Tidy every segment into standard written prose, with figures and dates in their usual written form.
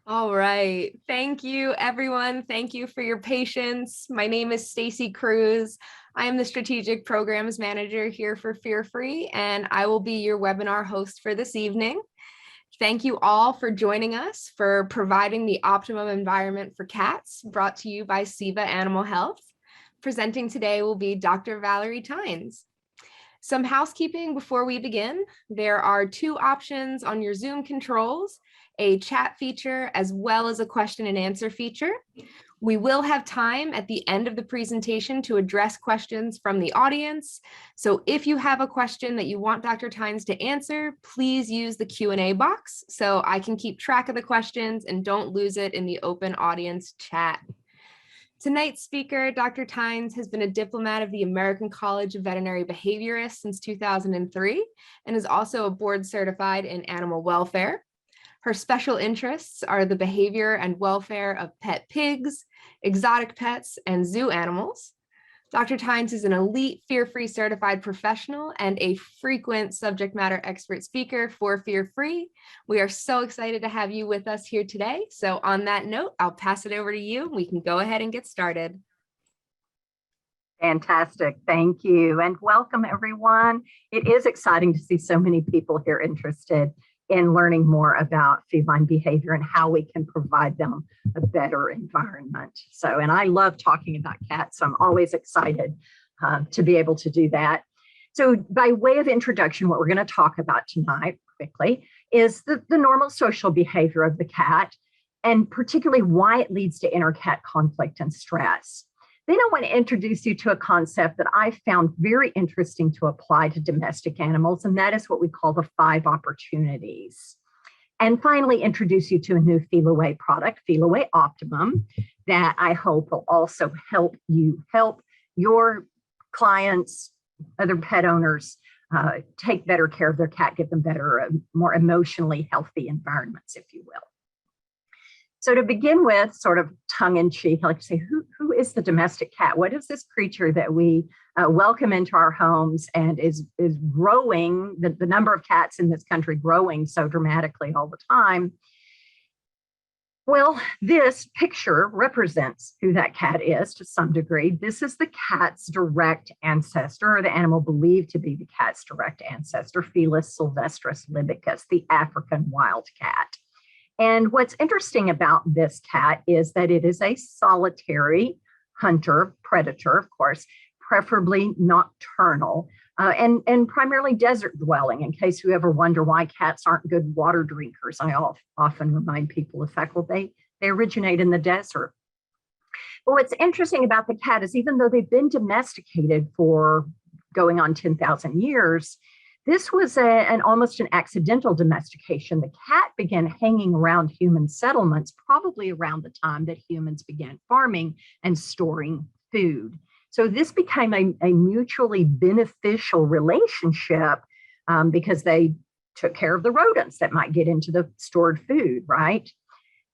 All right. Thank you, everyone. Thank you for your patience. My name is Stacy Cruz. I am the Strategic Programs Manager here for Fearfree, and I will be your webinar host for this evening. Thank you all for joining us for providing the optimum environment for cats, brought to you by Ceva Animal Health. Presenting today will be Dr. Valarie Tynes. Some housekeeping before we begin. There are two options on your Zoom controls, a chat feature as well as a question and answer feature. We will have time at the end of the presentation to address questions from the audience. So if you have a question that you want Dr. Tynes to answer, please use the Q&A box so I can keep track of the questions and don't lose it in the open audience chat. Tonight's speaker, Dr. Tynes, has been a diplomat of the American College of Veterinary Behaviorists since 2003 and is also a board certified in animal welfare. Her special interests are the behavior and welfare of pet pigs, exotic pets, and zoo animals. Dr. Tynes is an elite fear-free certified professional and a frequent subject matter expert speaker for Fear-Free. We are so excited to have you with us here today. So on that note, I'll pass it over to you. We can go ahead and get started. Fantastic. Thank you. And welcome, everyone. It is exciting to see so many people here interested in learning more about feline behavior and how we can provide them a better environment. So, and I love talking about cats, so I'm always excited to be able to do that. So by way of introduction, what we're going to talk about tonight quickly is the normal social behavior of the cat, and particularly why it leads to inner cat conflict and stress. Then I want to introduce you to a concept that I found very interesting to apply to domestic animals, and that is what we call the 5 opportunities. And finally, introduce you to a new Femway product, Formulae Optimum, that I hope will also help your clients, other pet owners, take better care of their cat, give them better, more emotionally healthy environments, if you will. So to begin with, sort of tongue-in-cheek, I like to say, who is the domestic cat? What is this creature that we welcome into our homes and is growing, the number of cats in this country growing so dramatically all the time? Well, this picture represents who that cat is to some degree. This is the cat's direct ancestor, or the animal believed to be the cat's direct ancestor, Felis sylvestris libicus, the African wild cat. And what's interesting about this cat is that it is a solitary hunter, predator, of course, preferably nocturnal, and primarily desert dwelling. In case you ever wonder why cats aren't good water drinkers, I often remind people of the fact, well, they originate in the desert. But what's interesting about the cat is even though they've been domesticated for going on 10,000 years, this was almost an accidental domestication. The cat began hanging around human settlements probably around the time that humans began farming and storing food. So this became a mutually beneficial relationship because they took care of the rodents that might get into the stored food, right?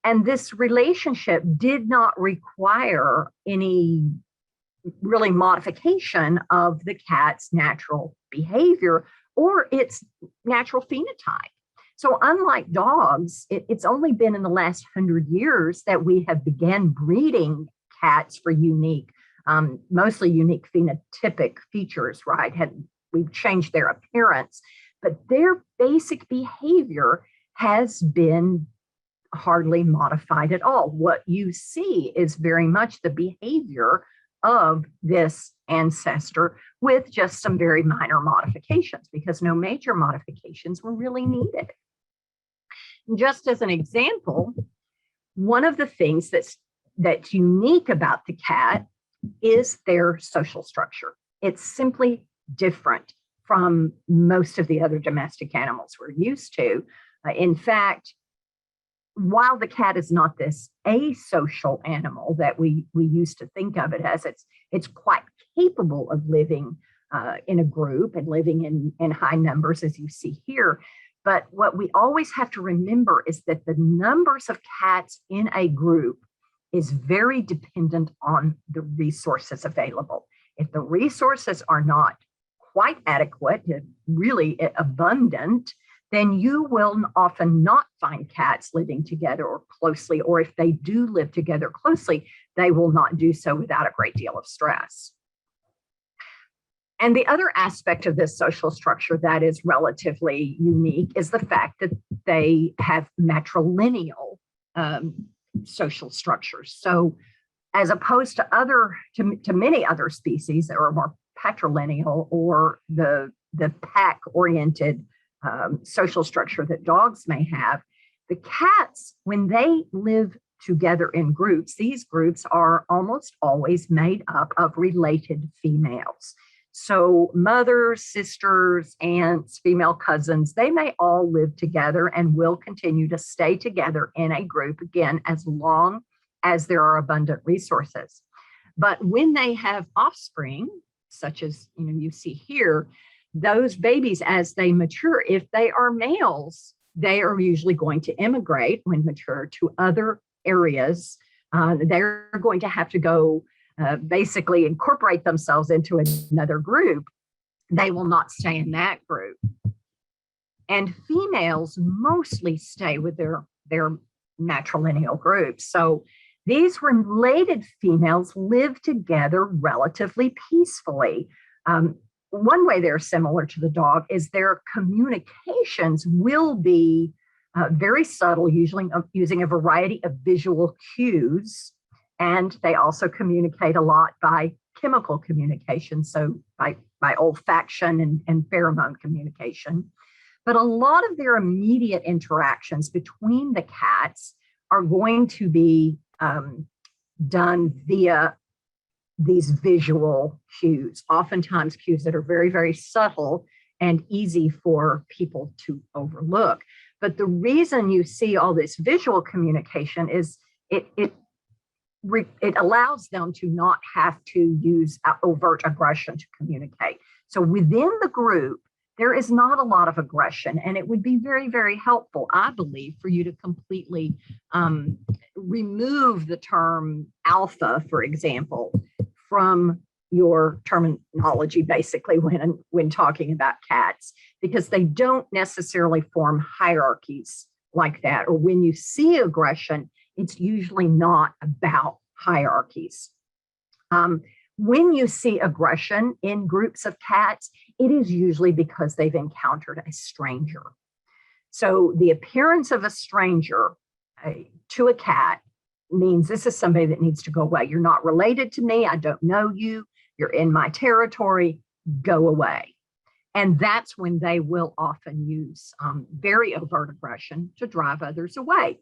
And this relationship did not require any really modification of the cat's natural behavior or its natural phenotype. So unlike dogs, it's only been in the last 100 years that we have began breeding cats for unique, mostly unique phenotypic features, right? We've changed their appearance, but their basic behavior has been hardly modified at all. What you see is very much the behavior of this ancestor with just some very minor modifications because no major modifications were really needed. Just as an example, one of the things that's unique about the cat is their social structure. It's simply different from most of the other domestic animals we're used to. In fact, while the cat is not this asocial animal that we used to think of it as, it's quite capable of living in a group and living in high numbers, as you see here. But what we always have to remember is that the numbers of cats in a group is very dependent on the resources available. If the resources are not quite adequate, really abundant, then you will often not find cats living together or closely, or if they do live together closely, they will not do so without a great deal of stress. And the other aspect of this social structure that is relatively unique is the fact that they have matrilineal social structures. So as opposed to many other species that are more patrilineal, or the pack-oriented social structure that dogs may have, the cats, when they live together in groups, these groups are almost always made up of related females. So mothers, sisters, aunts, female cousins, they may all live together and will continue to stay together in a group, again, as long as there are abundant resources. But when they have offspring, such as you see here, those babies, as they mature, if they are males, they are usually going to immigrate when mature to other areas. They're going to have to go basically incorporate themselves into another group. They will not stay in that group. And females mostly stay with their matrilineal groups. So these related females live together relatively peacefully. One way they're similar to the dog is their communications will be very subtle, usually using a variety of visual cues. And they also communicate a lot by chemical communication, so by olfaction and pheromone communication. But a lot of their immediate interactions between the cats are going to be done via these visual cues, oftentimes cues that are very, very subtle and easy for people to overlook. But the reason you see all this visual communication is it allows them to not have to use overt aggression to communicate. So within the group, there is not a lot of aggression, and it would be very, very helpful, I believe, for you to completely remove the term alpha, for example, from your terminology, basically, when talking about cats, because they don't necessarily form hierarchies like that. Or when you see aggression, it's usually not about hierarchies. When you see aggression in groups of cats, it is usually because they've encountered a stranger. So the appearance of a stranger to a cat means this is somebody that needs to go away. You're not related to me. I don't know you. You're in my territory. Go away. And that's when they will often use very overt aggression to drive others away.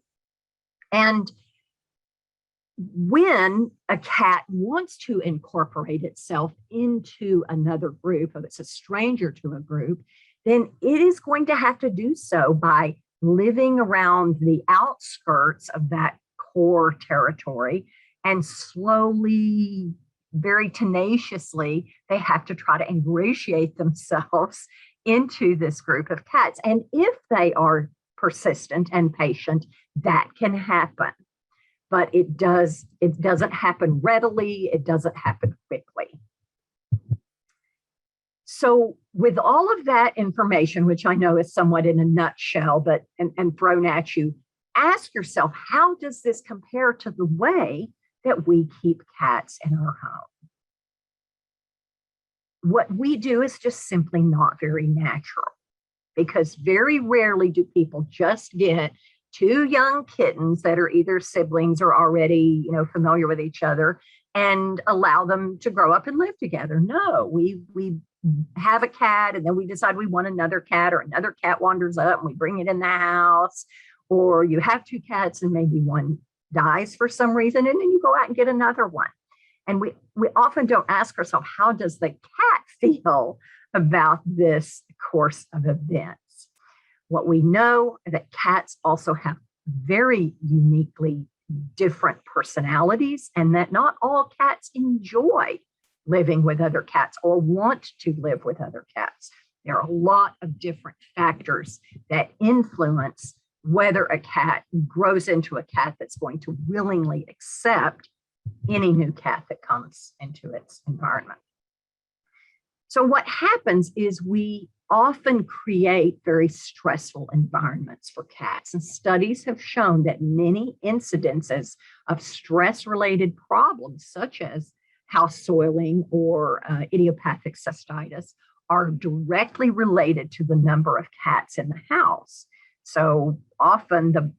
And when a cat wants to incorporate itself into another group, if it's a stranger to a group, then it is going to have to do so by living around the outskirts of that core territory, and slowly, very tenaciously, they have to try to ingratiate themselves into this group of cats. And if they are persistent and patient, that can happen. But it doesn't happen readily. It doesn't happen quickly. So with all of that information, which I know is somewhat in a nutshell, but and thrown at you, ask yourself, how does this compare to the way that we keep cats in our home? What we do is just simply not very natural, because very rarely do people just get two young kittens that are either siblings or already, familiar with each other and allow them to grow up and live together. No, we have a cat and then we decide we want another cat, or another cat wanders up and we bring it in the house, or you have two cats and maybe one dies for some reason and then you go out and get another one. And we often don't ask ourselves, how does the cat feel about this course of events? What we know is that cats also have very uniquely different personalities, and that not all cats enjoy living with other cats or want to live with other cats. There are a lot of different factors that influence whether a cat grows into a cat that's going to willingly accept any new cat that comes into its environment. So what happens is we often create very stressful environments for cats. And studies have shown that many incidences of stress-related problems, such as house soiling or idiopathic cystitis, are directly related to the number of cats in the house. So often the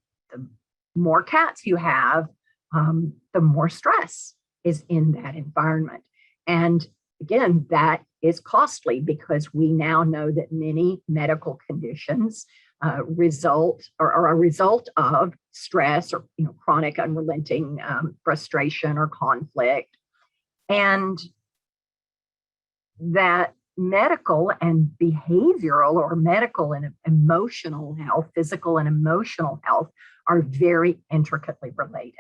more cats you have, the more stress is in that environment. And again, that is costly because we now know that many medical conditions are a result of stress or chronic unrelenting frustration or conflict. And that medical and behavioral or medical and emotional health, physical and emotional health are very intricately related.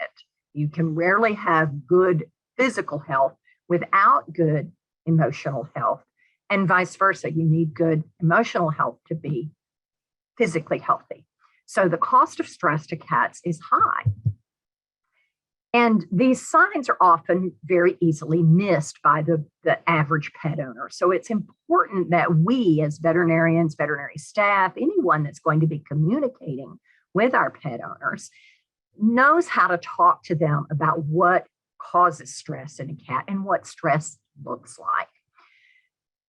You can rarely have good physical health without good emotional health, and vice versa. You need good emotional health to be physically healthy. So the cost of stress to cats is high. And these signs are often very easily missed by the average pet owner. So it's important that we as veterinarians, veterinary staff, anyone that's going to be communicating with our pet owners knows how to talk to them about what causes stress in a cat and what stress looks like.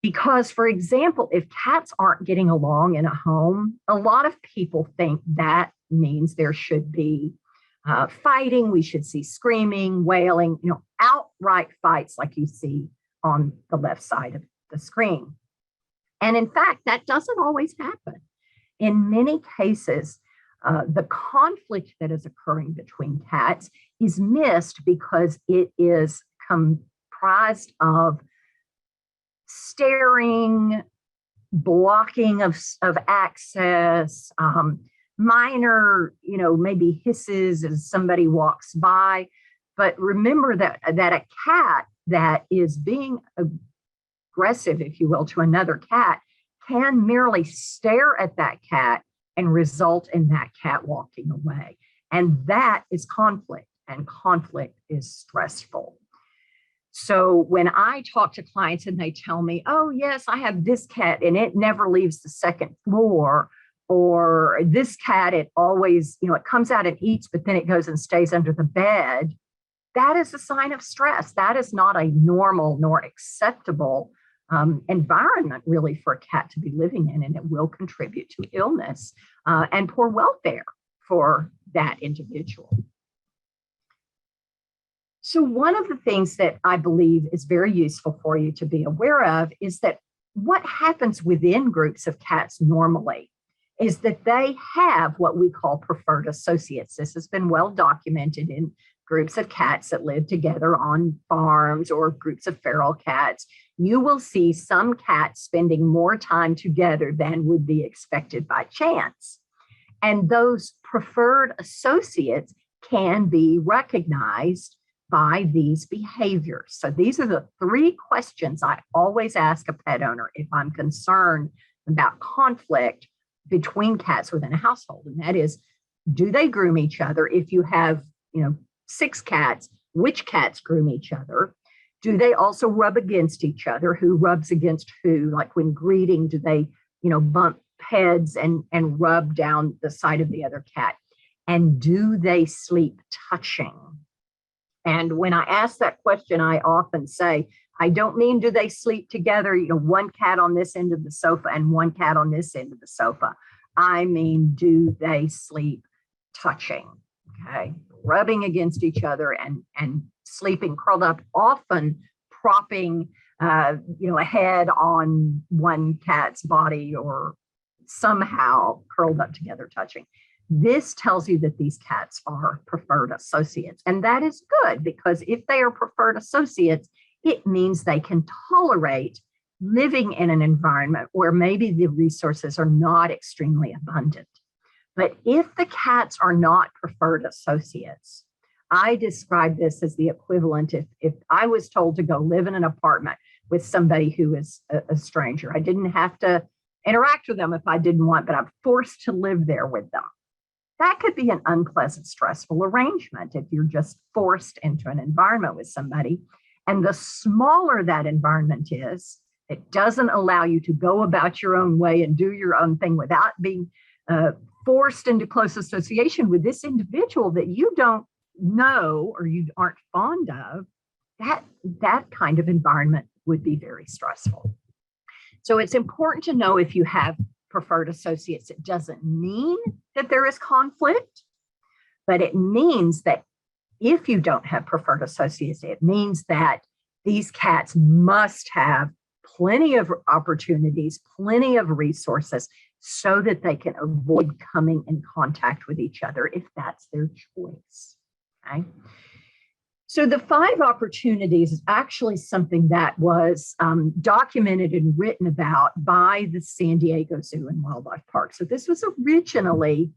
Because, for example, if cats aren't getting along in a home, a lot of people think that means there should be fighting, we should see screaming, wailing, outright fights like you see on the left side of the screen. And in fact, that doesn't always happen. In many cases, the conflict that is occurring between cats is missed because it is comprised of staring, blocking of access, minor, maybe hisses as somebody walks by. But remember that a cat that is being aggressive, if you will, to another cat can merely stare at that cat and result in that cat walking away. And that is conflict, and conflict is stressful. So when I talk to clients and they tell me, oh, yes, I have this cat and it never leaves the second floor, or this cat, it always, it comes out and eats, but then it goes and stays under the bed, that is a sign of stress. That is not a normal nor acceptable environment really for a cat to be living in, and it will contribute to illness and poor welfare for that individual. So one of the things that I believe is very useful for you to be aware of is that what happens within groups of cats normally is that they have what we call preferred associates. This has been well documented in groups of cats that live together on farms or groups of feral cats. You will see some cats spending more time together than would be expected by chance. And those preferred associates can be recognized by these behaviors. So these are the three questions I always ask a pet owner if I'm concerned about conflict between cats within a household. And that is, do they groom each other? If you have, 6 cats, which cats groom each other? Do they also rub against each other? Who rubs against who? Like when greeting, do they, bump heads and rub down the side of the other cat? And do they sleep touching? And when I ask that question, I often say, I don't mean do they sleep together, one cat on this end of the sofa and one cat on this end of the sofa. I mean, do they sleep touching? Okay, rubbing against each other and sleeping curled up, often propping, a head on one cat's body or somehow curled up together touching. This tells you that these cats are preferred associates. And that is good, because if they are preferred associates, it means they can tolerate living in an environment where maybe the resources are not extremely abundant. But if the cats are not preferred associates, I describe this as the equivalent if I was told to go live in an apartment with somebody who is a stranger. I didn't have to interact with them if I didn't want, but I'm forced to live there with them. That could be an unpleasant, stressful arrangement if you're just forced into an environment with somebody. And the smaller that environment is, It doesn't allow you to go about your own way and do your own thing without being forced into close association with this individual that you don't know or you aren't fond of. That kind of environment would be very stressful. So it's important to know if you have preferred associates. It doesn't mean that there is conflict, but it means that if you don't have preferred associates, it means that these cats must have plenty of opportunities, plenty of resources so that they can avoid coming in contact with each other if that's their choice. Okay. So the 5 opportunities is actually something that was documented and written about by the San Diego Zoo and Wildlife Park. So this was originally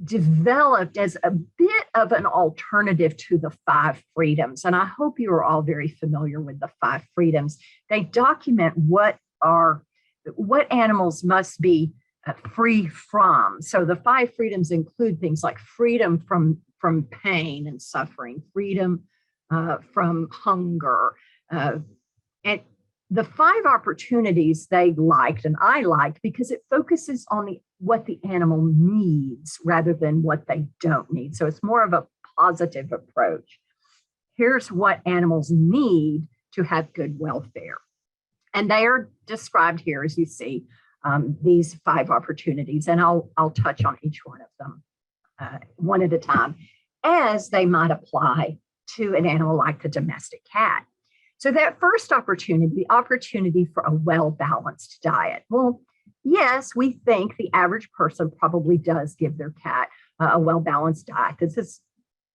developed as a bit of an alternative to the 5 freedoms. And I hope you are all very familiar with the 5 freedoms. They document what animals must be free from. So the 5 freedoms include things like freedom from pain and suffering, freedom from hunger. And the 5 opportunities they liked, and I liked, because it focuses on what the animal needs rather than what they don't need. So it's more of a positive approach. Here's what animals need to have good welfare. And they are described here, as you see, these 5 opportunities, and I'll touch on each one of them one at a time as they might apply to an animal like the domestic cat. So that first opportunity, the opportunity for a well-balanced diet. Well, yes, we think the average person probably does give their cat a well-balanced diet. This is,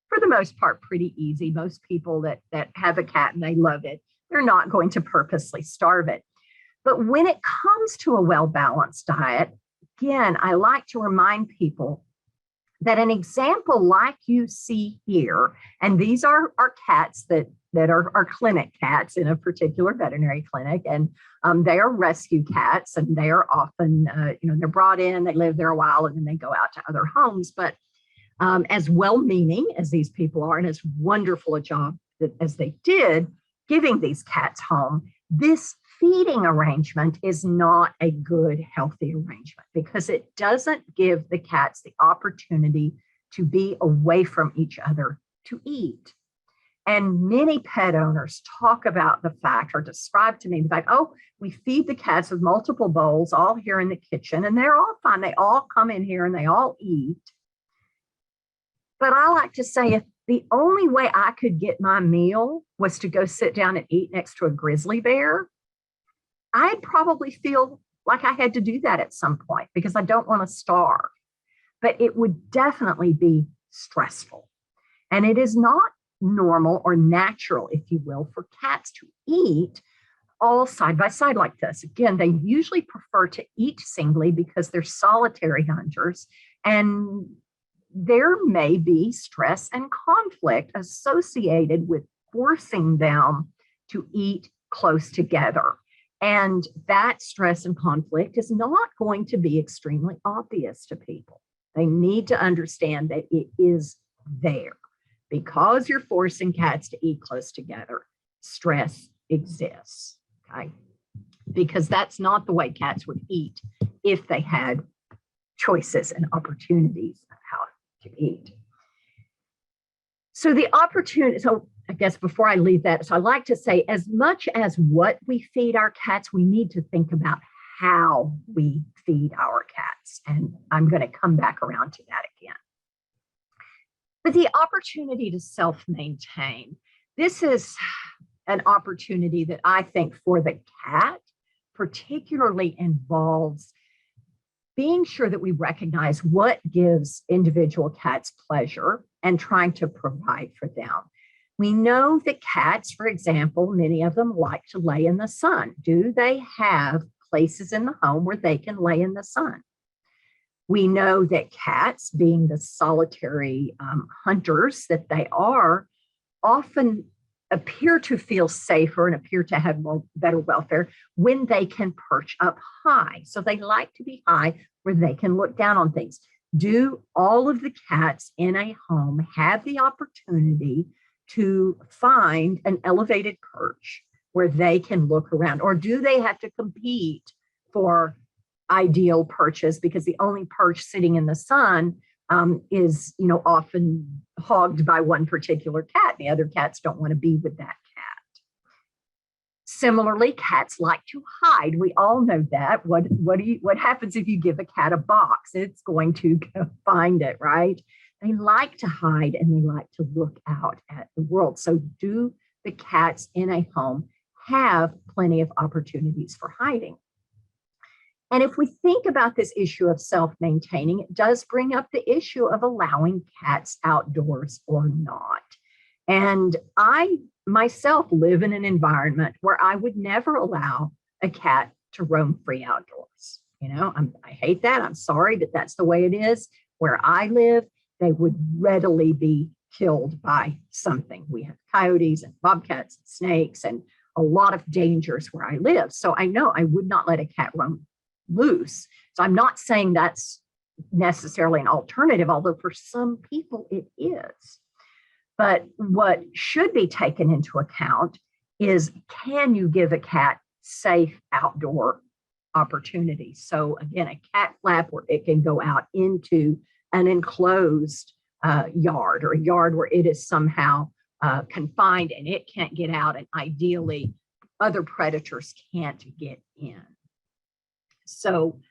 for the most part, pretty easy. Most people that have a cat and they love it, they're not going to purposely starve it. But when it comes to a well-balanced diet, again, I like to remind people that an example like you see here, and these are cats that are clinic cats in a particular veterinary clinic, and they are rescue cats, and they are often, they're brought in, they live there a while, and then they go out to other homes. But as well-meaning as these people are, and as wonderful a job as they did giving these cats home, this feeding arrangement is not a good, healthy arrangement because it doesn't give the cats the opportunity to be away from each other to eat. And many pet owners talk about the fact, or describe to me the fact, oh, we feed the cats with multiple bowls all here in the kitchen, and they're all fine. They all come in here and they all eat. But I like to say, if the only way I could get my meal was to go sit down and eat next to a grizzly bear, I'd probably feel like I had to do that at some point because I don't want to starve. But it would definitely be stressful. And it is not normal or natural, if you will, for cats to eat all side by side like this. Again, they usually prefer to eat singly because they're solitary hunters, and there may be stress and conflict associated with forcing them to eat close together. And that stress and conflict is not going to be extremely obvious to people. They need to understand that it is there. Because you're forcing cats to eat close together, stress exists, okay? Because that's not the way cats would eat if they had choices and opportunities of how to eat. So the opportunity, so I guess before I leave that, so I like to say, as much as what we feed our cats, we need to think about how we feed our cats. And I'm going to come back around to that again. But the opportunity to self-maintain, this is an opportunity that I think for the cat particularly involves being sure that we recognize what gives individual cats pleasure and trying to provide for them. We know that cats, for example, many of them like to lay in the sun. Do they have places in the home where they can lay in the sun? We know that cats, being the solitary hunters that they are, often appear to feel safer and appear to have better welfare when they can perch up high. So they like to be high where they can look down on things. Do all of the cats in a home have the opportunity to find an elevated perch where they can look around? Or do they have to compete for ideal perches, because the only perch sitting in the sun is, often hogged by one particular cat. The other cats don't want to be with that cat. Similarly, cats like to hide. We all know that. What happens if you give a cat a box? It's going to go find it, right? They like to hide and they like to look out at the world. So do the cats in a home have plenty of opportunities for hiding? And if we think about this issue of self-maintaining, it does bring up the issue of allowing cats outdoors or not. And I myself live in an environment where I would never allow a cat to roam free outdoors. I hate that. I'm sorry, but that's the way it is. Where I live, they would readily be killed by something. We have coyotes and bobcats and snakes and a lot of dangers where I live. So I know I would not let a cat roam loose. So I'm not saying that's necessarily an alternative, although for some people it is. But what should be taken into account is, can you give a cat safe outdoor opportunities? So again, a cat flap where it can go out into an enclosed yard, or a yard where it is somehow confined and it can't get out, and ideally other predators can't get in. So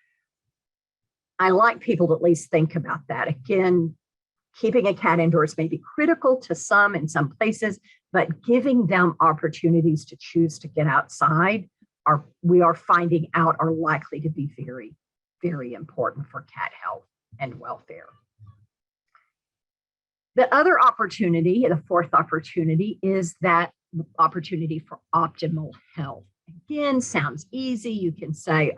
I like people to at least think about that. Again, keeping a cat indoors may be critical to some in some places, but giving them opportunities to choose to get outside we are finding out are likely to be very, very important for cat health and welfare. The other opportunity, the fourth opportunity, is that opportunity for optimal health. Again, sounds easy. You can say,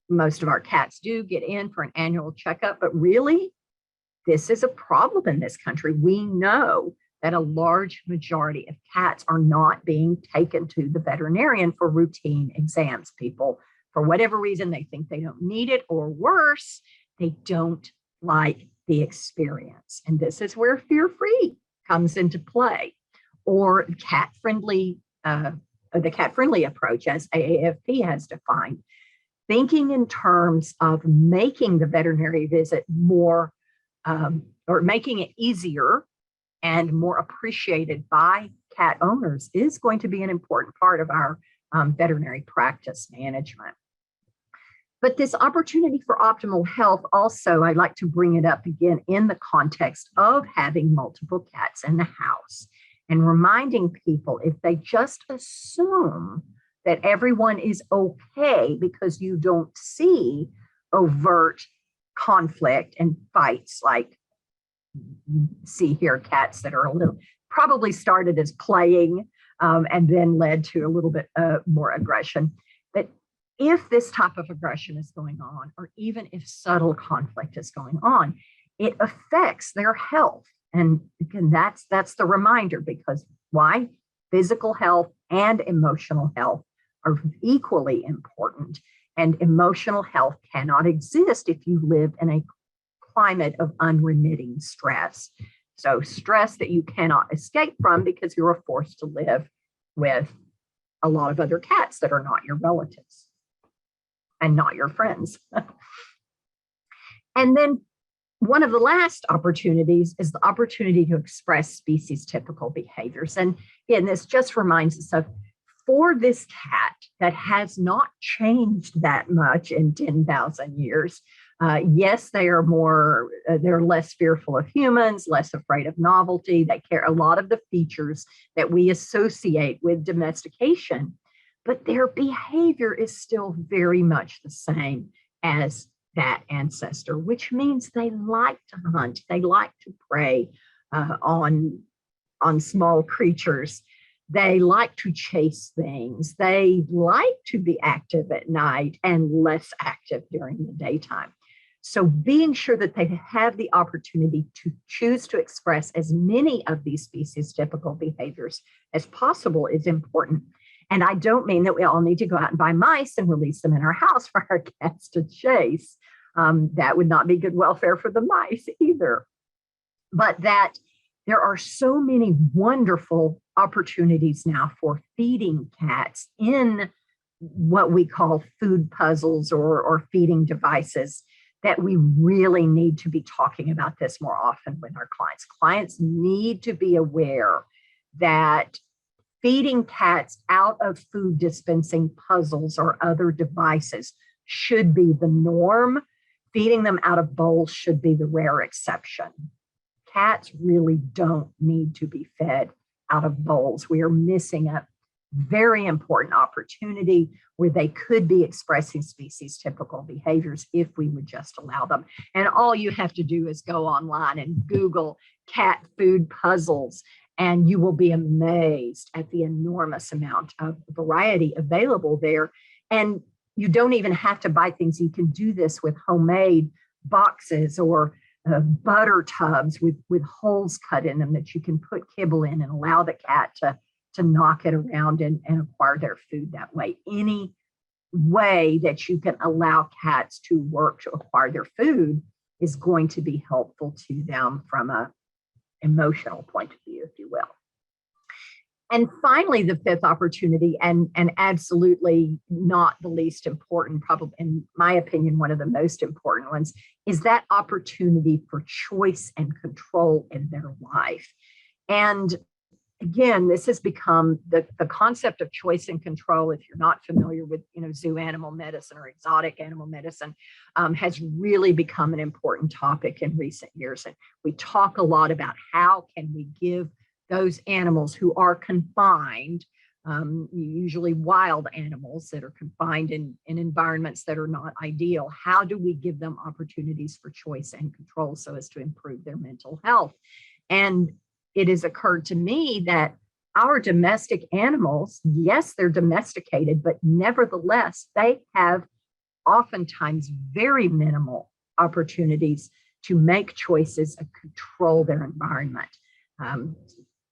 most of our cats do get in for an annual checkup, but really, this is a problem in this country. We know that a large majority of cats are not being taken to the veterinarian for routine exams. People, for whatever reason, they think they don't need it, or worse, they don't like the experience. And this is where fear-free comes into play, or the cat-friendly approach, as AAFP has defined, thinking in terms of making the veterinary visit more, or making it easier and more appreciated by cat owners, is going to be an important part of our veterinary practice management. But this opportunity for optimal health also, I like to bring it up again in the context of having multiple cats in the house, and reminding people, if they just assume that everyone is okay because you don't see overt conflict and fights like you see here, cats that are a little, probably started as playing and then led to a little bit more aggression. But if this type of aggression is going on, or even if subtle conflict is going on, it affects their health. And again, that's the reminder, because why? Physical health and emotional health are equally important. And emotional health cannot exist if you live in a climate of unremitting stress. So stress that you cannot escape from because you're forced to live with a lot of other cats that are not your relatives and not your friends. And then one of the last opportunities is the opportunity to express species typical behaviors. And again, this just reminds us of, for this cat that has not changed that much in 10,000 years, yes, they're less fearful of humans, less afraid of novelty. They care a lot of the features that we associate with domestication, but their behavior is still very much the same as that ancestor, which means they like to hunt, they like to prey on small creatures. They like to chase things. They like to be active at night and less active during the daytime. So being sure that they have the opportunity to choose to express as many of these species typical behaviors as possible is important. And I don't mean that we all need to go out and buy mice and release them in our house for our cats to chase. That would not be good welfare for the mice either. But that there are so many wonderful opportunities now for feeding cats in what we call food puzzles or feeding devices that we really need to be talking about this more often with our clients. Clients need to be aware that feeding cats out of food dispensing puzzles or other devices should be the norm. Feeding them out of bowls should be the rare exception. Cats really don't need to be fed out of bowls. We are missing a very important opportunity where they could be expressing species typical behaviors if we would just allow them. And all you have to do is go online and Google cat food puzzles, and you will be amazed at the enormous amount of variety available there. And you don't even have to buy things. You can do this with homemade boxes or butter tubs with holes cut in them that you can put kibble in and allow the cat to knock it around and acquire their food that way. Any way that you can allow cats to work to acquire their food is going to be helpful to them from an emotional point of view, if you will. And finally, the fifth opportunity, and absolutely not the least important, probably in my opinion, one of the most important ones, is that opportunity for choice and control in their life. And again, this has become the concept of choice and control. If you're not familiar with zoo animal medicine or exotic animal medicine, has really become an important topic in recent years. And we talk a lot about how can we give those animals who are confined, usually wild animals that are confined in environments that are not ideal, how do we give them opportunities for choice and control so as to improve their mental health? And it has occurred to me that our domestic animals, yes, they're domesticated, but nevertheless, they have oftentimes very minimal opportunities to make choices and control their environment.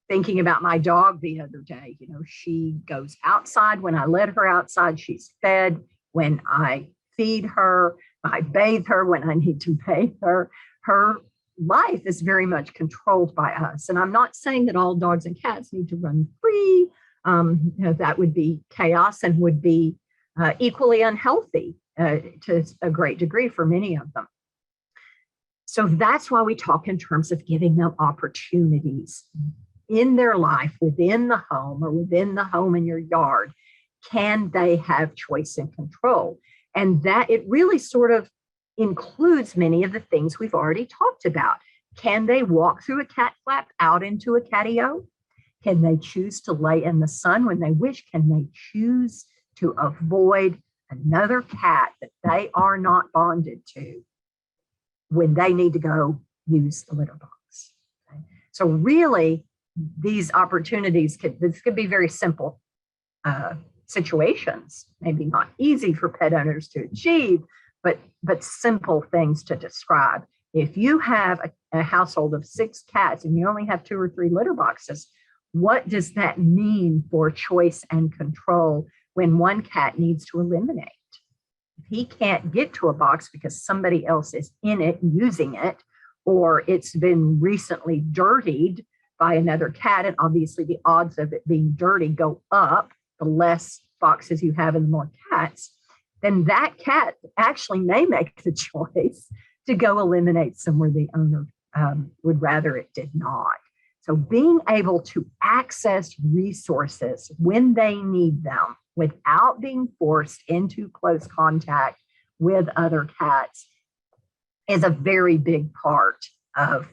Thinking about my dog the other day, she goes outside when I let her outside. She's fed when I feed her. I bathe her when I need to bathe her. Her life is very much controlled by us. And I'm not saying that all dogs and cats need to run free. That would be chaos and would be equally unhealthy to a great degree for many of them. So that's why we talk in terms of giving them opportunities in their life, within the home or within the home in your yard. Can they have choice and control? And that it really sort of includes many of the things we've already talked about. Can they walk through a cat flap out into a catio? Can they choose to lay in the sun when they wish? Can they choose to avoid another cat that they are not bonded to when they need to go use the litter box? Okay. So really, these opportunities could be very simple situations, maybe not easy for pet owners to achieve, but simple things to describe. If you have a household of 6 cats and you only have 2 or 3 litter boxes, what does that mean for choice and control when one cat needs to eliminate? If he can't get to a box because somebody else is in it using it, or it's been recently dirtied by another cat, and obviously the odds of it being dirty go up the less boxes you have and the more cats, then that cat actually may make the choice to go eliminate somewhere the owner would rather it did not. So being able to access resources when they need them without being forced into close contact with other cats is a very big part of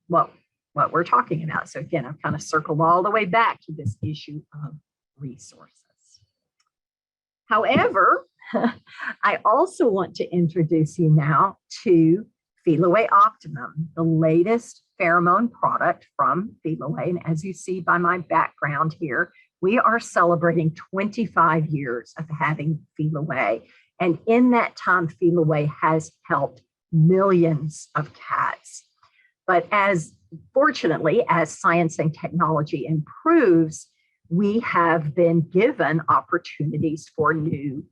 what we're talking about. So again, I've kind of circled all the way back to this issue of resources. However, I also want to introduce you now to Formulae Optimum, the latest pheromone product from Femway. And as you see by my background here, we are celebrating 25 years of having Femway. And in that time, Femway has helped millions of cats. But fortunately, as science and technology improves, we have been given opportunities for new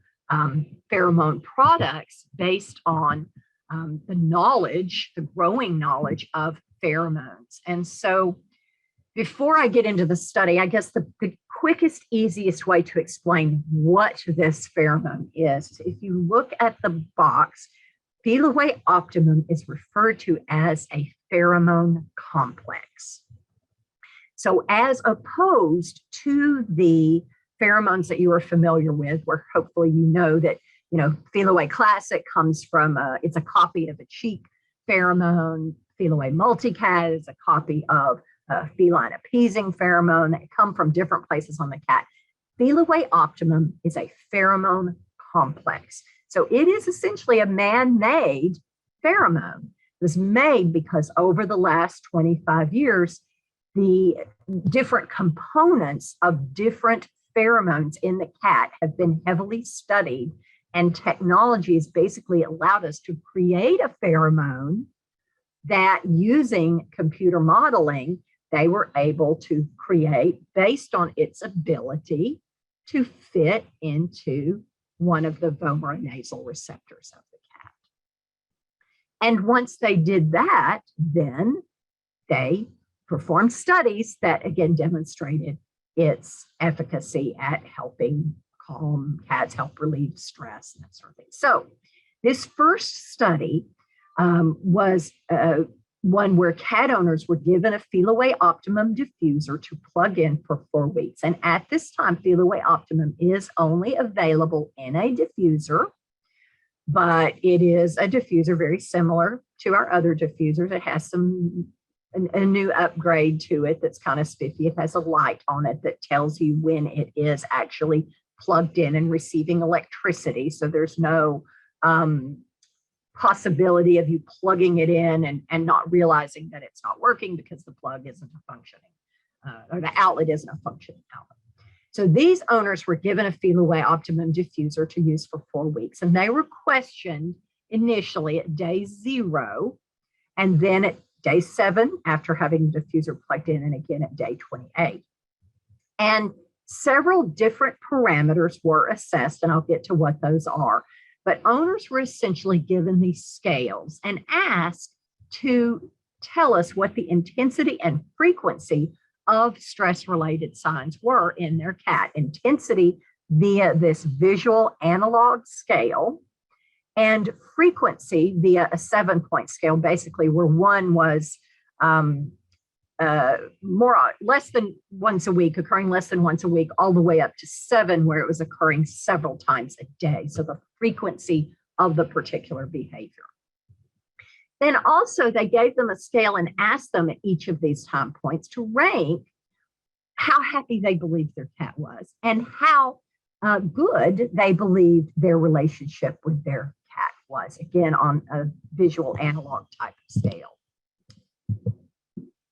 pheromone products based on the growing knowledge of pheromones. And so before I get into the study, I guess the quickest, easiest way to explain what this pheromone is, if you look at the box, Formulae Optimum is referred to as a pheromone complex. So as opposed to the pheromones that you are familiar with, where hopefully you know that, Femway Classic comes from, it's a copy of a cheek pheromone. Femway Multicat is a copy of a feline appeasing pheromone that come from different places on the cat. Femway Optimum is a pheromone complex. So it is essentially a man-made pheromone. It was made because over the last 25 years, the different components of different pheromones in the cat have been heavily studied, and technology has basically allowed us to create a pheromone that, using computer modeling, they were able to create based on its ability to fit into one of the vomeronasal receptors of the cat. And once they did that, then they performed studies that again demonstrated its efficacy at helping calm cats, help relieve stress, and that sort of thing. So this first study was one where cat owners were given a Femway Optimum diffuser to plug in for 4 weeks. And at this time, Femway Optimum is only available in a diffuser, but it is a diffuser very similar to our other diffusers. It has a new upgrade to it that's kind of spiffy. It has a light on it that tells you when it is actually plugged in and receiving electricity. So there's no possibility of you plugging it in and not realizing that it's not working because the plug isn't a functioning, or the outlet isn't a functioning outlet. So these owners were given a Femway Optimum diffuser to use for 4 weeks, and they were questioned initially at day 0, and then at day 7 after having the diffuser plugged in, and again at day 28. And several different parameters were assessed, and I'll get to what those are. But owners were essentially given these scales and asked to tell us what the intensity and frequency of stress-related signs were in their cat. Intensity via this visual analog scale, and frequency via a 7-point scale, basically, where 1 was less than once a week, occurring less than once a week, all the way up to 7, where it was occurring several times a day. So the frequency of the particular behavior. Then also they gave them a scale and asked them at each of these time points to rank how happy they believed their cat was and how good they believed their relationship with their cat was, again, on a visual analog type of scale.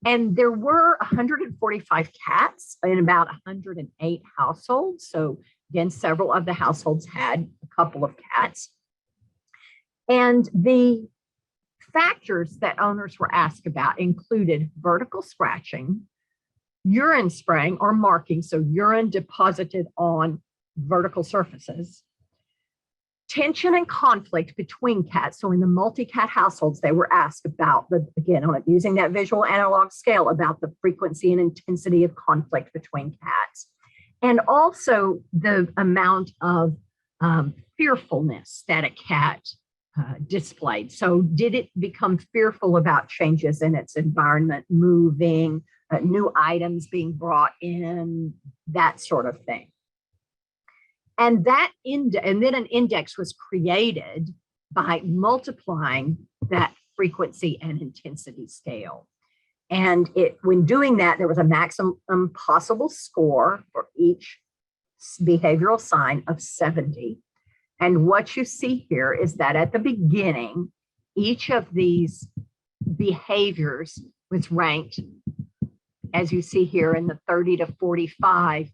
And there were 145 cats in about 108 households. So again, several of the households had a couple of cats. And the factors that owners were asked about included vertical scratching, urine spraying or marking, so urine deposited on vertical surfaces, tension and conflict between cats. So in the multi-cat households, they were asked about using that visual analog scale, about the frequency and intensity of conflict between cats. And also the amount of fearfulness that a cat displayed. So did it become fearful about changes in its environment, moving, new items being brought in, that sort of thing. And then an index was created by multiplying that frequency and intensity scale. And when doing that, there was a maximum possible score for each behavioral sign of 70. And what you see here is that at the beginning, each of these behaviors was ranked, as you see here, in the 30 to 45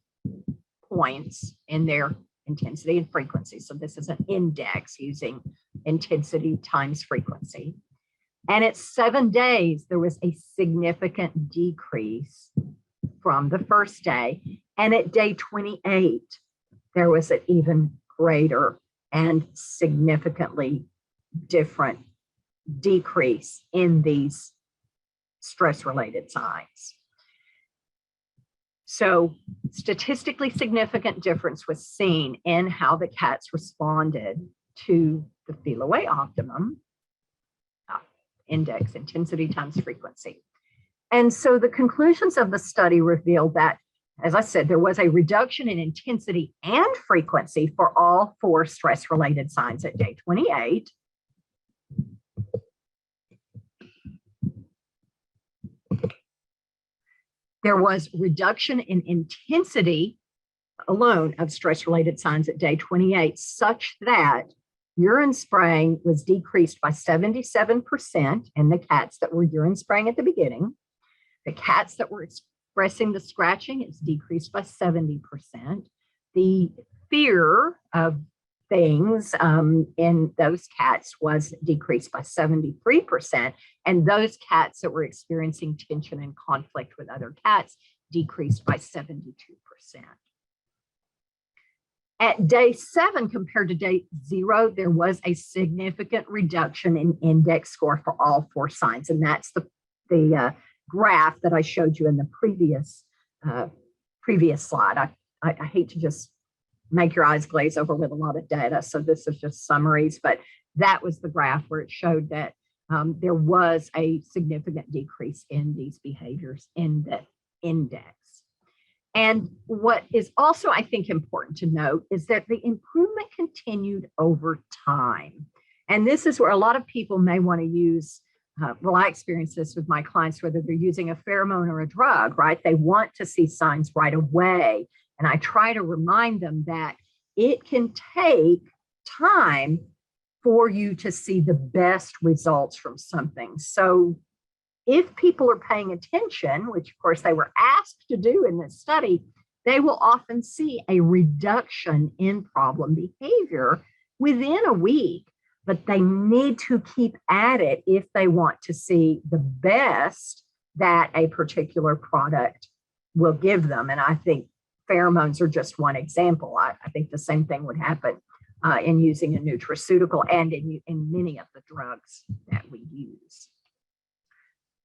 points in their intensity and frequency. So this is an index using intensity times frequency. And at 7 days, there was a significant decrease from the first day. And at day 28, there was an even greater and significantly different decrease in these stress-related signs. So statistically significant difference was seen in how the cats responded to the Formulae Optimum, index, intensity times frequency. And so the conclusions of the study revealed that, as I said, there was a reduction in intensity and frequency for all 4 stress-related signs at day 28. There was reduction in intensity alone of stress-related signs at day 28, such that urine spraying was decreased by 77% in the cats that were urine spraying at the beginning. The cats that were expressing the scratching is decreased by 70%. The fear of things in those cats was decreased by 73%. And those cats that were experiencing tension and conflict with other cats decreased by 72%. At day 7 compared to day 0, there was a significant reduction in index score for all 4 signs. And that's the graph that I showed you in the previous slide. I hate to just make your eyes glaze over with a lot of data, so this is just summaries, but that was the graph where it showed that there was a significant decrease in these behaviors in the index. And what is also, I think, important to note is that the improvement continued over time. And this is where a lot of people may want to use, well, I experience this with my clients, whether they're using a pheromone or a drug, right? They want to see signs right away. And I try to remind them that it can take time for you to see the best results from something. So if people are paying attention, which of course they were asked to do in this study, they will often see a reduction in problem behavior within a week, but they need to keep at it if they want to see the best that a particular product will give them. And I think pheromones are just one example. I think the same thing would happen in using a nutraceutical and in many of the drugs that we use.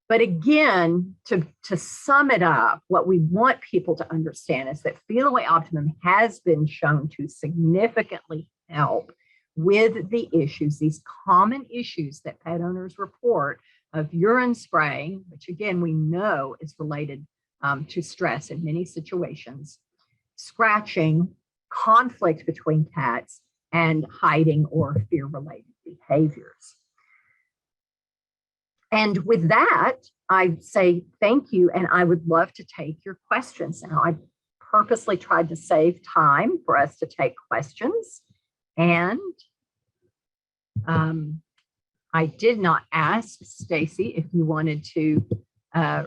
But again, to sum it up, what we want people to understand is that Formulae Optimum has been shown to significantly help with the issues, these common issues that pet owners report of urine spraying, which again, we know is related to stress in many situations, scratching, conflict between cats, and hiding or fear-related behaviors. And with that, I say thank you, and I would love to take your questions. Now, I purposely tried to save time for us to take questions, and I did not ask Stacy if you wanted to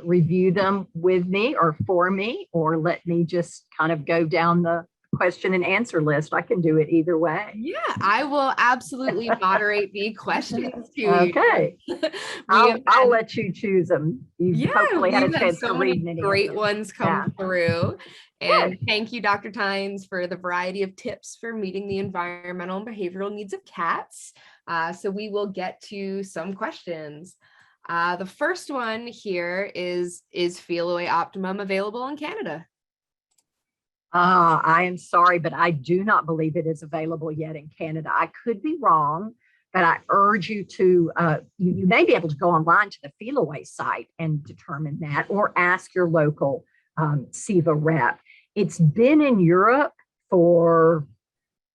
review them with me or for me, or let me just kind of go down the question and answer list. I can do it either way. Yeah, I will absolutely moderate the questions to okay. you. I'll let you choose them. You've hopefully had a chance so to read many great ones come through. And thank you, Dr. Tynes, for the variety of tips for meeting the environmental and behavioral needs of cats. So we will get to some questions. The first one here is Formulae Optimum available in Canada? I am sorry, but I do not believe it is available yet in Canada. I could be wrong, but I urge you to, you may be able to go online to the Femway site and determine that, or ask your local Ceva rep. It's been in Europe for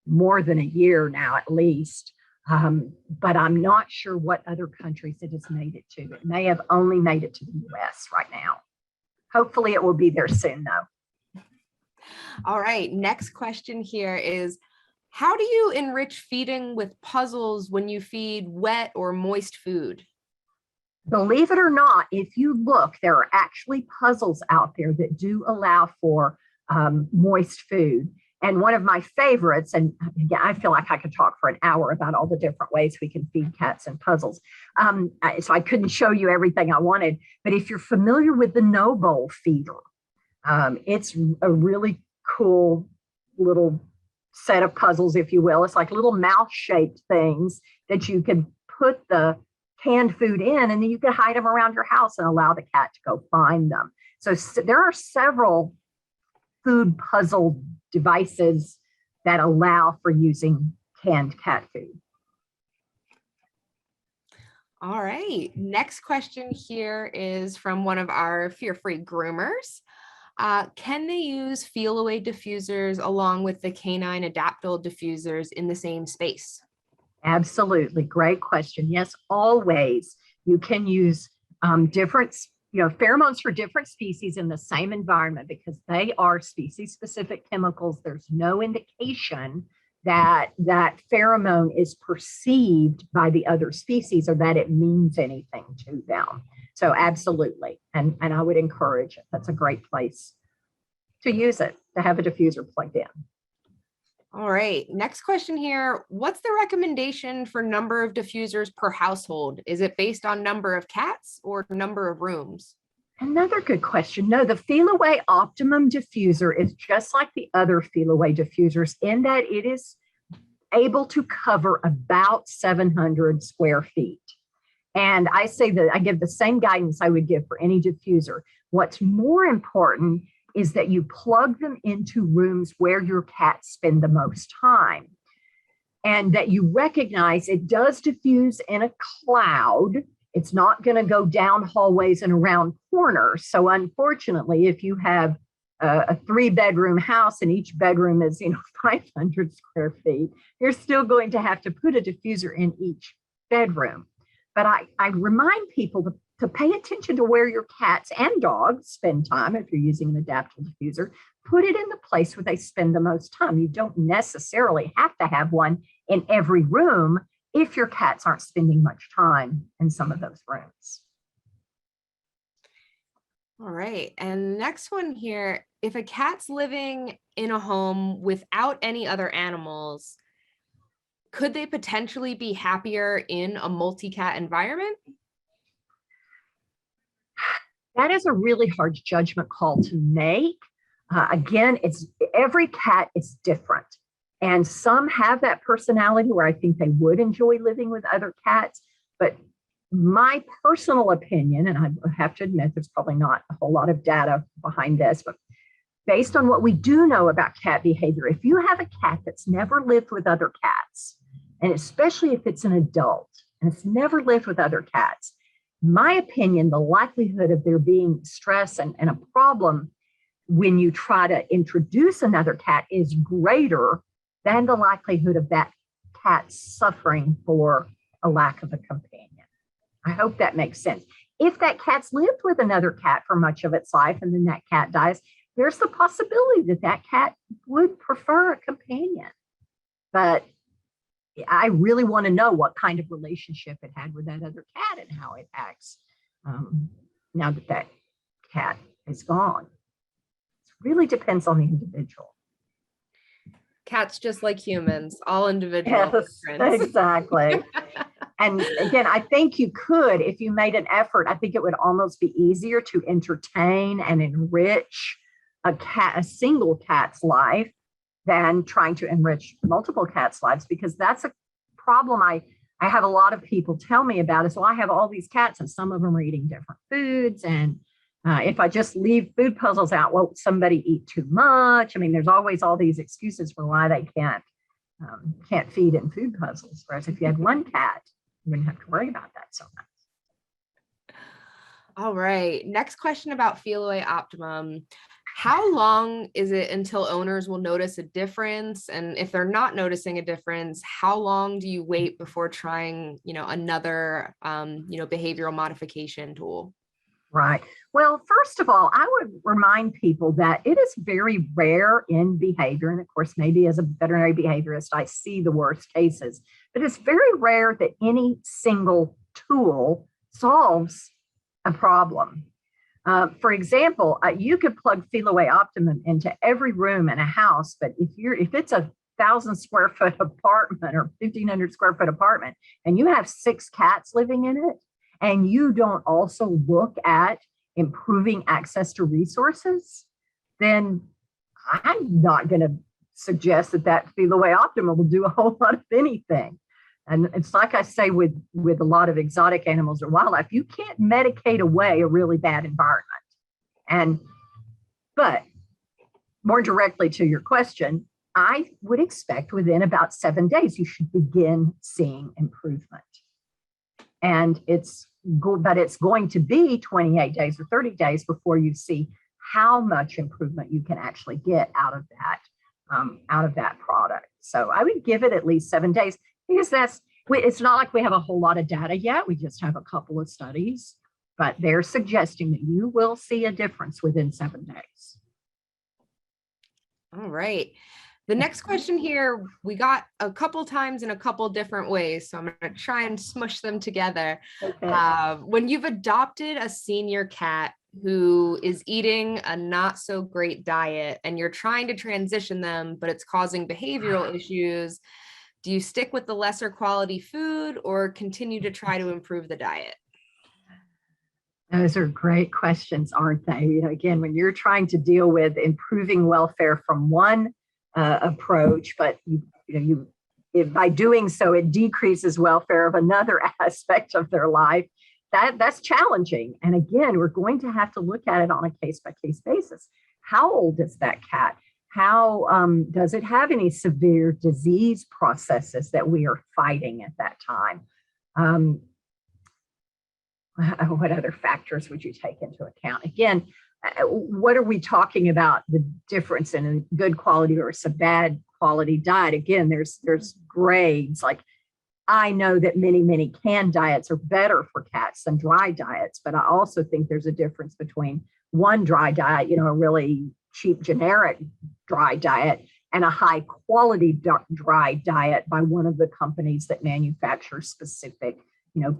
more than a year now, at least, but I'm not sure what other countries it has made it to. It may have only made it to the US right now. Hopefully it will be there soon, though. All right, next question here is, how do you enrich feeding with puzzles when you feed wet or moist food? Believe it or not, if you look, there are actually puzzles out there that do allow for moist food. And one of my favorites, and I feel like I could talk for an hour about all the different ways we can feed cats in puzzles. So I couldn't show you everything I wanted, but if you're familiar with the No Bowl feeder, it's a really cool little set of puzzles, if you will. It's like little mouse-shaped things that you can put the canned food in, and then you could hide them around your house and allow the cat to go find them. So there are several food puzzle devices that allow for using canned cat food. All right, next question here is from one of our fear-free groomers. Can they use feel-away diffusers along with the canine adaptable diffusers in the same space? Absolutely, great question. Yes, always. You can use different, pheromones for different species in the same environment because they are species-specific chemicals. There's no indication that that pheromone is perceived by the other species or that it means anything to them. So absolutely, and I would encourage it. That's a great place to use it, to have a diffuser plugged in. All right, next question here. What's the recommendation for number of diffusers per household? Is it based on number of cats or number of rooms? Another good question. No, the Formulae Optimum diffuser is just like the other Formulae diffusers in that it is able to cover about 700 square feet. And I say that I give the same guidance I would give for any diffuser. What's more important is that you plug them into rooms where your cats spend the most time, and that you recognize it does diffuse in a cloud. It's not going to go down hallways and around corners. So unfortunately, if you have a 3-bedroom house and each bedroom is 500 square feet, you're still going to have to put a diffuser in each bedroom. But I remind people to pay attention to where your cats and dogs spend time. If you're using an adaptable diffuser, put it in the place where they spend the most time. You don't necessarily have to have one in every room if your cats aren't spending much time in some of those rooms. All right, and next one here, if a cat's living in a home without any other animals, could they potentially be happier in a multi-cat environment? That is a really hard judgment call to make. Again, every cat is different. And some have that personality where I think they would enjoy living with other cats. But my personal opinion, and I have to admit there's probably not a whole lot of data behind this, but based on what we do know about cat behavior, if you have a cat that's never lived with other cats, and especially if it's an adult and it's never lived with other cats, my opinion, the likelihood of there being stress and a problem when you try to introduce another cat is greater than the likelihood of that cat suffering for a lack of a companion. I hope that makes sense. If that cat's lived with another cat for much of its life and then that cat dies, there's the possibility that that cat would prefer a companion. But I really want to know what kind of relationship it had with that other cat and how it acts now that that cat is gone. It really depends on the individual. Cats, just like humans, all individual. Yes, exactly. And again, I think you could, if you made an effort, I think it would almost be easier to entertain and enrich a single cat's life than trying to enrich multiple cats' lives, because that's a problem I have a lot of people tell me about is, well, I have all these cats and some of them are eating different foods. And if I just leave food puzzles out, won't somebody eat too much? I mean, there's always all these excuses for why they can't feed in food puzzles. Whereas if you had one cat, you wouldn't have to worry about that so much. All right, next question about Formulae Optimum. How long is it until owners will notice a difference? And if they're not noticing a difference, how long do you wait before trying, another, behavioral modification tool? Right. Well, first of all, I would remind people that it is very rare in behavior. And of course, maybe as a veterinary behaviorist, I see the worst cases, but it's very rare that any single tool solves a problem. For example, you could plug Formulae Optimum into every room in a house, but if it's a 1,000 square foot apartment or 1,500 square foot apartment, and you have 6 cats living in it, and you don't also look at improving access to resources, then I'm not going to suggest that Formulae Optimum will do a whole lot of anything. And it's like I say with a lot of exotic animals or wildlife, you can't medicate away a really bad environment. But more directly to your question, I would expect within about 7 days, you should begin seeing improvement. And it's going to be 28 days or 30 days before you see how much improvement you can actually get out of that product. So I would give it at least 7 days, because it's not like we have a whole lot of data yet. We just have a couple of studies, but they're suggesting that you will see a difference within 7 days. All right. The next question here, we got a couple times in a couple different ways, so I'm going to try and smush them together. Okay. When you've adopted a senior cat who is eating a not so great diet and you're trying to transition them, but it's causing behavioral issues, do you stick with the lesser quality food or continue to try to improve the diet? Those are great questions, aren't they? You know, again, when you're trying to deal with improving welfare from one approach, but by doing so, it decreases welfare of another aspect of their life. That's challenging. And again, we're going to have to look at it on a case-by-case basis. How old is that cat? How does it have any severe disease processes that we are fighting at that time? What other factors would you take into account? Again, what are we talking about? The difference in a good quality or a bad quality diet? Again, there's grades. Like, I know that many canned diets are better for cats than dry diets, but I also think there's a difference between one dry diet, a really cheap generic dry diet, and a high quality dry diet by one of the companies that manufacture specific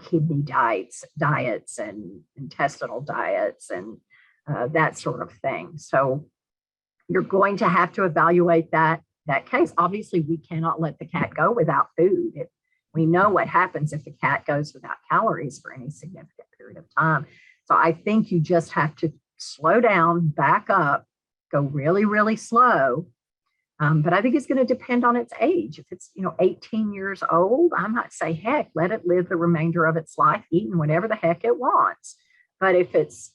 kidney diets and intestinal diets and that sort of thing. So you're going to have to evaluate that case. Obviously, we cannot let the cat go without food. We know what happens if the cat goes without calories for any significant period of time. So I think you just have to slow down, back up, go really, really slow. But I think it's going to depend on its age. If it's 18 years old, I might say, heck, let it live the remainder of its life eating whatever the heck it wants. But if it's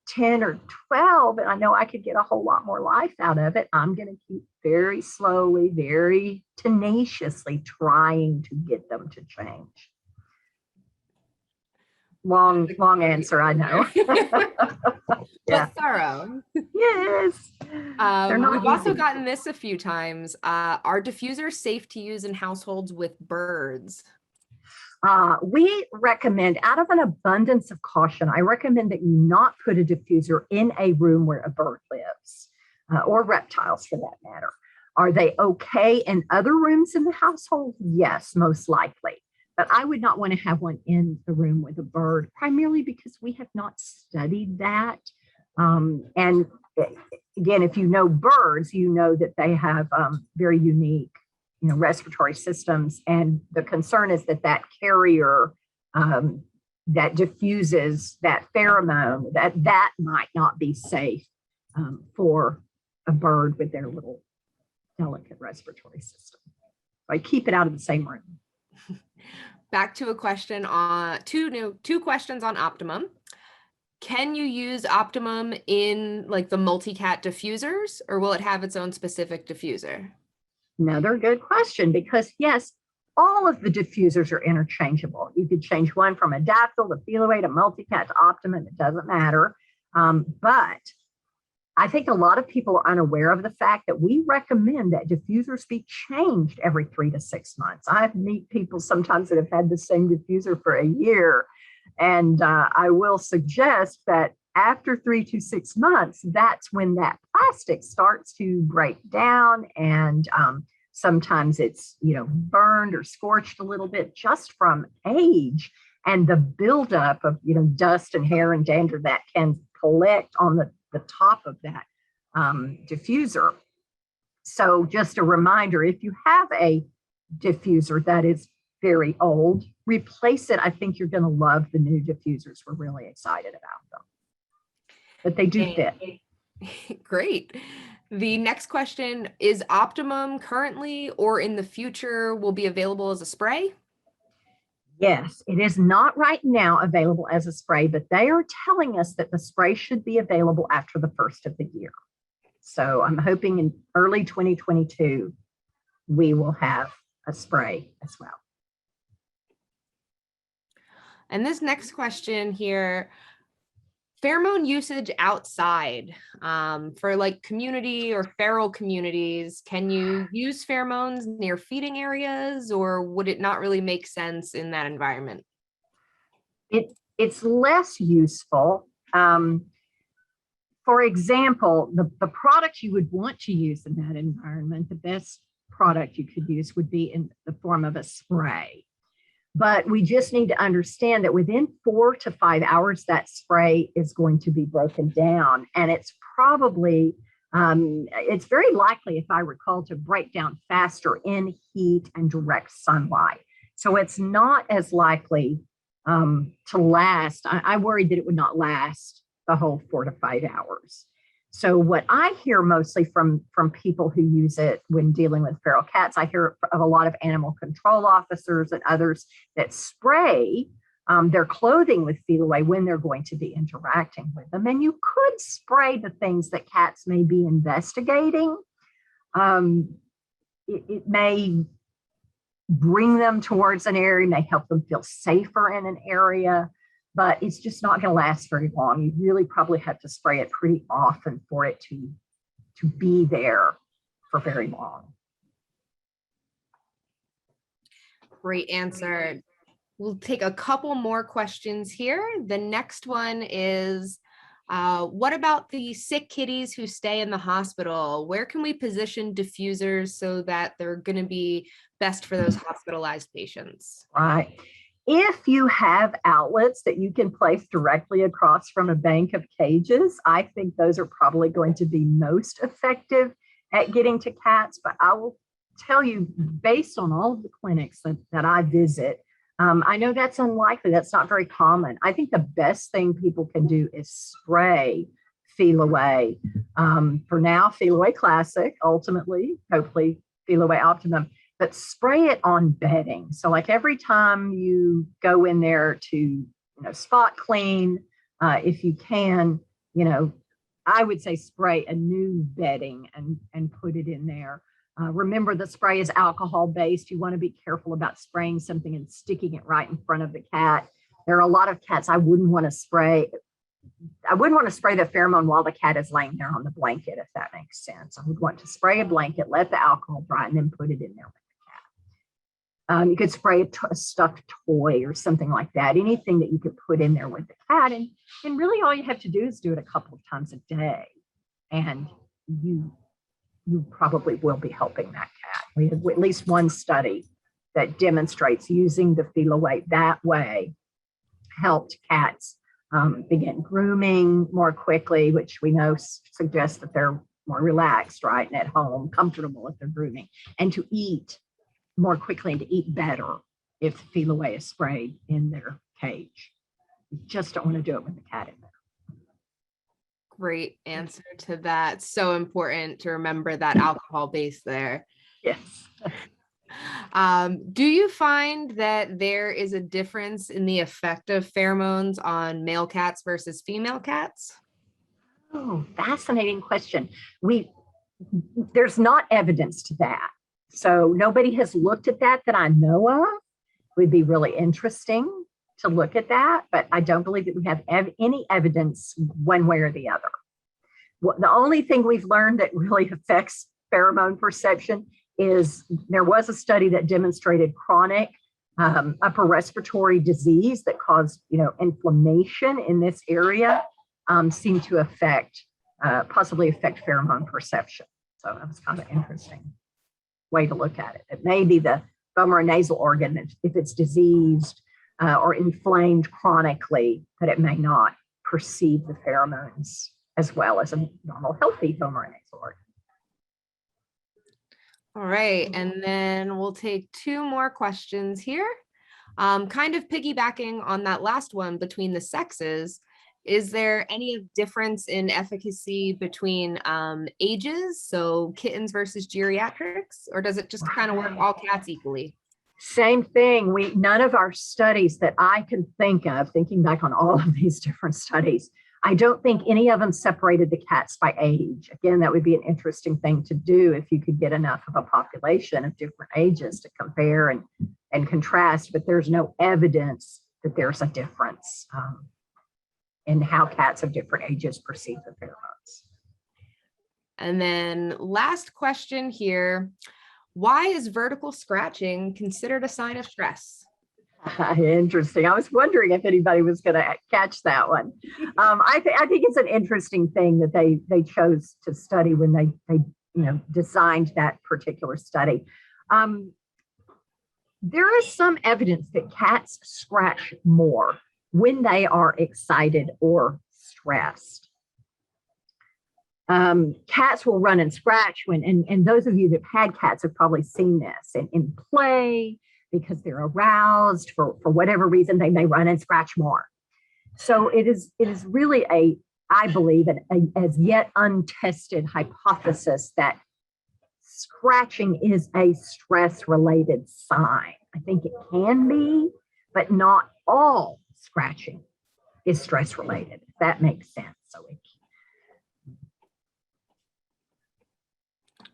10 or 12, and I know I could get a whole lot more life out of it, I'm going to keep very slowly, very tenaciously trying to get them to change. Long answer, I know. But thorough. Yes. We've also gotten this a few times. Are diffusers safe to use in households with birds? We recommend, out of an abundance of caution, I recommend that you not put a diffuser in a room where a bird lives, or reptiles for that matter. Are they okay in other rooms in the household? Yes, most likely. But I would not want to have one in the room with a bird, primarily because we have not studied that. And again, if you know birds, you know that they have very unique, respiratory systems. And the concern is that carrier that diffuses that pheromone, that might not be safe for a bird with their little delicate respiratory system. So I keep it out of the same room. Back to a question on two questions on Optimum. Can you use Optimum in like the Multicat diffusers, or will it have its own specific diffuser? Another good question, because yes, all of the diffusers are interchangeable. You could change one from Adaptil to Femway to Multicat to Optimum, it doesn't matter. But I think a lot of people are unaware of the fact that we recommend that diffusers be changed every 3 to 6 months. I meet people sometimes that have had the same diffuser for a year. And I will suggest that after 3 to 6 months, that's when that plastic starts to break down. And sometimes it's, burned or scorched a little bit just from age and the buildup of, dust and hair and dander that can collect on the top of that diffuser. So just a reminder, if you have a diffuser that is very old, replace it. I think you're going to love the new diffusers. We're really excited about them. But they do fit. Great. The next question is Optimum currently or in the future will be available as a spray? Yes, it is not right now available as a spray, but they are telling us that the spray should be available after the first of the year. So I'm hoping in early 2022, we will have a spray as well. And this next question here, pheromone usage outside for like community or feral communities, can you use pheromones near feeding areas, or would it not really make sense in that environment? It's less useful. For example, the product you would want to use in that environment, the best product you could use would be in the form of a spray. But we just need to understand that within 4 to 5 hours, that spray is going to be broken down. And it's probably, it's very likely, if I recall, to break down faster in heat and direct sunlight. So it's not as likely to last. I worried that it would not last the whole 4 to 5 hours. So what I hear mostly from people who use it when dealing with feral cats, I hear of a lot of animal control officers and others that spray their clothing with Femway when they're going to be interacting with them. And you could spray the things that cats may be investigating. It may bring them towards an area, may help them feel safer in an area, but it's just not going to last very long. You really probably have to spray it pretty often for it to be there for very long. Great answer. We'll take a couple more questions here. The next one is, what about the sick kitties who stay in the hospital? Where can we position diffusers so that they're going to be best for those hospitalized patients? Right. If you have outlets that you can place directly across from a bank of cages, I think those are probably going to be most effective at getting to cats. But I will tell you, based on all of the clinics that I visit, I know that's unlikely. That's not very common. I think the best thing people can do is spray Femway. For now, Femway Classic, ultimately, hopefully Femway Optimum, but spray it on bedding. So like every time you go in there to, spot clean, if you can, I would say spray a new bedding and put it in there. Remember, the spray is alcohol based. You want to be careful about spraying something and sticking it right in front of the cat. There are a lot of cats I wouldn't want to spray. I wouldn't want to spray the pheromone while the cat is laying there on the blanket, if that makes sense. I would want to spray a blanket, let the alcohol dry, and then put it in there with the cat. You could spray a stuffed toy or something like that, anything that you could put in there with the cat. And really all you have to do is do it a couple of times a day. And you probably will be helping that cat. We have at least one study that demonstrates using the Femway that way helped cats begin grooming more quickly, which we know suggests that they're more relaxed, right, and at home, comfortable if they're grooming, and to eat more quickly and to eat better if Femway is sprayed in their cage. You just don't want to do it with the cat in there. Great answer to that. So important to remember that alcohol base there. Yes. Do you find that there is a difference in the effect of pheromones on male cats versus female cats? Oh, fascinating question. There's not evidence to that. So nobody has looked at that I know of. It would be really interesting to look at that, but I don't believe that we have any evidence one way or the other. The only thing we've learned that really affects pheromone perception is there was a study that demonstrated chronic upper respiratory disease that caused, inflammation in this area seemed to possibly affect pheromone perception. So that was kind of an interesting way to look at it. It may be the vomeronasal organ, if it's diseased or inflamed chronically, that it may not perceive the pheromones as well as a normal, healthy vomeronasal organ. All right, and then we'll take two more questions here. Kind of piggybacking on that last one between the sexes, Is there any difference in efficacy between ages, so kittens versus geriatrics, or does it just kind of work all cats equally? Same thing. None of our studies that I can think of, thinking back on all of these different studies, I don't think any of them separated the cats by age. Again, that would be an interesting thing to do if you could get enough of a population of different ages to compare and contrast, but there's no evidence that there's a difference in how cats of different ages perceive the pheromones. And then last question here. Why is vertical scratching considered a sign of stress? Interesting. I was wondering if anybody was going to catch that one. I think it's an interesting thing that they chose to study when they designed that particular study. There is some evidence that cats scratch more when they are excited or stressed. Cats will run and scratch and those of you that have had cats have probably seen this in play, because they're aroused for whatever reason, they may run and scratch more. So it is really I believe, an as yet untested hypothesis that scratching is a stress-related sign. I think it can be, but not all scratching is stress-related, if that makes sense. So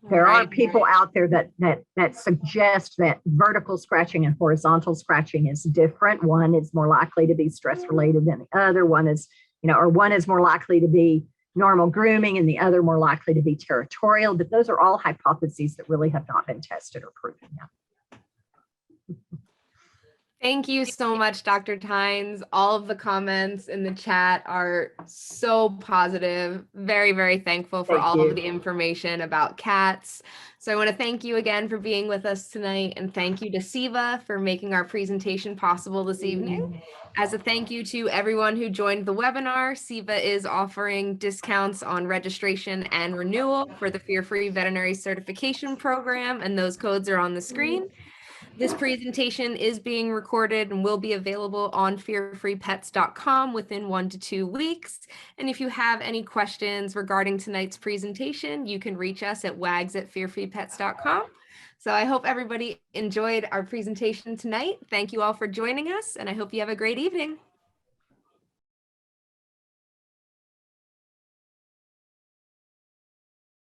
there are people out there that suggest that vertical scratching and horizontal scratching is different. One is more likely to be stress related than the other. One is, or one is more likely to be normal grooming and the other more likely to be territorial. But those are all hypotheses that really have not been tested or proven yet. Thank you so much, Dr. Tynes. All of the comments in the chat are so positive. Very, very thankful for all of the information about cats. So I want to thank you again for being with us tonight, and thank you to Ceva for making our presentation possible this evening. As a thank you to everyone who joined the webinar, Ceva is offering discounts on registration and renewal for the Fear-Free Veterinary Certification Program, and those codes are on the screen. This presentation is being recorded and will be available on fearfreepets.com within 1 to 2 weeks. And if you have any questions regarding tonight's presentation, you can reach us at wags@fearfreepets.com. So I hope everybody enjoyed our presentation tonight. Thank you all for joining us, and I hope you have a great evening.